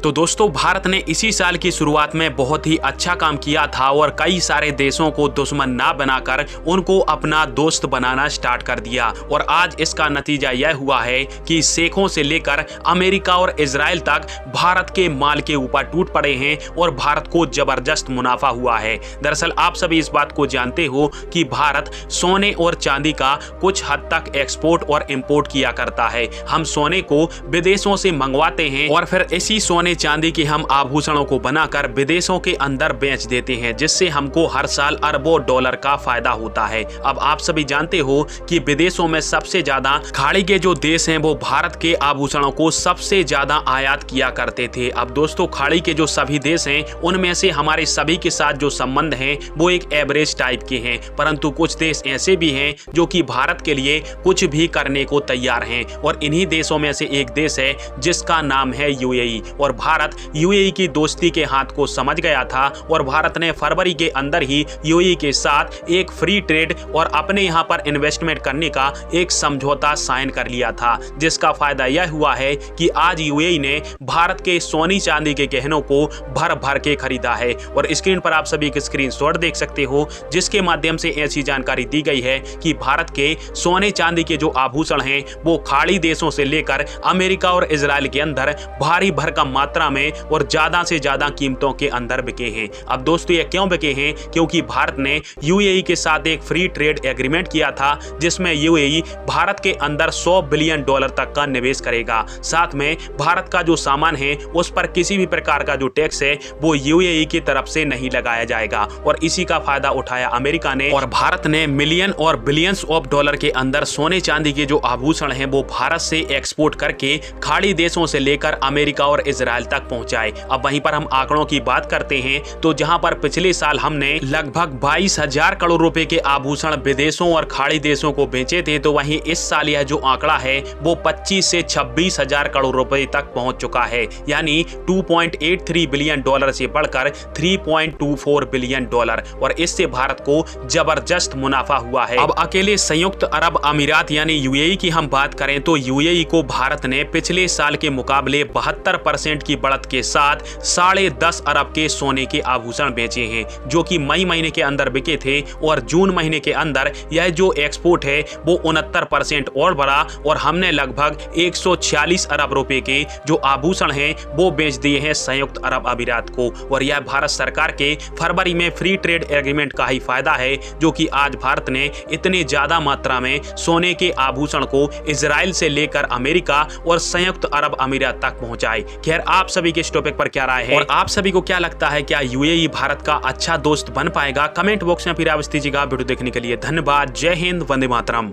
तो दोस्तों भारत ने इसी साल की शुरुआत में बहुत ही अच्छा काम किया था और कई सारे देशों को दुश्मन ना बनाकर उनको अपना दोस्त बनाना स्टार्ट कर दिया। और आज इसका नतीजा यह हुआ है कि शेखों से लेकर अमेरिका और इजराइल तक भारत के माल के ऊपर टूट पड़े हैं और भारत को जबरदस्त मुनाफा हुआ है। दरअसल आप सभी इस बात को जानते हो कि भारत सोने और चांदी का कुछ हद तक एक्सपोर्ट और इंपोर्ट किया करता है। हम सोने को विदेशों से मंगवाते हैं और फिर इसी सोने चांदी के हम आभूषणों को बनाकर विदेशों के अंदर बेच देते हैं, जिससे हमको हर साल अरबों डॉलर का फायदा होता है। अब आप सभी जानते हो कि विदेशों में सबसे ज्यादा खाड़ी के जो देश हैं वो भारत के आभूषणों को सबसे ज्यादा आयात किया करते थे। अब दोस्तों खाड़ी के जो सभी देश हैं उनमें से हमारे सभी के साथ जो संबंध हैं वो एक एवरेज टाइप के हैं, परंतु कुछ देश ऐसे भी हैं जो कि भारत के लिए कुछ भी करने को तैयार हैं। और इन्हीं देशों में से एक देश है जिसका नाम है यूएई। और भारत यूएई की दोस्ती के हाथ को समझ गया था और भारत ने फरवरी के अंदर ही यूएई के साथ एक फ्री ट्रेड और अपने यहां पर इन्वेस्टमेंट करने का एक समझौता साइन कर लिया था, जिसका फायदा यह हुआ है कि आज यूएई ने भारत के सोने चांदी के गहनों को भर भर के खरीदा है। और स्क्रीन पर आप सभी के स्क्रीनशॉट देख सकते हो, जिसके माध्यम से ऐसी जानकारी दी गई है कि भारत के सोने चांदी के जो आभूषण हैं वो खाड़ी देशों से लेकर अमेरिका और इजराइल के अंदर भारी भरकम मात्रा में और ज्यादा से ज्यादा कीमतों के अंदर बिके हैं। अब दोस्तों ये क्यों बिके हैं? क्योंकि भारत ने यूएई के साथ एक फ्री ट्रेड एग्रीमेंट किया था, जिसमें यूएई भारत के अंदर $100 बिलियन तक का निवेश करेगा। साथ में भारत का जो सामान है उस पर किसी भी प्रकार का जो टैक्स है वो यूएई की तरफ से नहीं लगाया जाएगा। और इसी का फायदा उठाया अमेरिका ने और भारत ने मिलियन और बिलियंस ऑफ डॉलर के अंदर सोने चांदी के जो आभूषण हैं वो भारत से एक्सपोर्ट करके खाड़ी देशों से लेकर अमेरिका और इजराइल तक पहुंचाए। अब वहीं पर हम आंकड़ों की बात करते हैं तो जहां पर पिछले साल हमने लगभग 22,000 करोड़ रुपए के आभूषण विदेशों और खाड़ी देशों को बेचे थे, तो वहीं इस साल यह जो आंकड़ा है वो 25 से 26,000 करोड़ रुपए तक पहुंच चुका है, यानी $2.83 बिलियन से बढ़कर $3.24 बिलियन। और इससे भारत को जबरदस्त मुनाफा हुआ है। अब अकेले संयुक्त अरब अमीरात यानी यूएई की हम बात करें तो यूएई को भारत ने पिछले साल के मुकाबले 72% की बढ़त के साथ 10.5 अरब के सोने के आभूषण बेचे हैं, जो कि मई महीने के अंदर बिके थे। और जून महीने के अंदर यह जो एक्सपोर्ट है वो 69% और बढ़ा और हमने लगभग 146 अरब रुपए के जो आभूषण हैं वो बेच दिए हैं संयुक्त अरब अमीरात को। और यह भारत सरकार के फरवरी में फ्री ट्रेड एग्रीमेंट का ही फायदा है, जो कि आज भारत ने इतनी ज्यादा मात्रा में सोने के आभूषण को इजराइल से लेकर अमेरिका और संयुक्त अरब अमीरात तक पहुंचाए। खैर आप सभी के इस टॉपिक पर क्या राय है और आप सभी को क्या लगता है, क्या यूएई भारत का अच्छा दोस्त बन पाएगा? कमेंट बॉक्स में फिर आप दीजिएगा। वीडियो देखने के लिए धन्यवाद। जय हिंद, वंदे मातरम।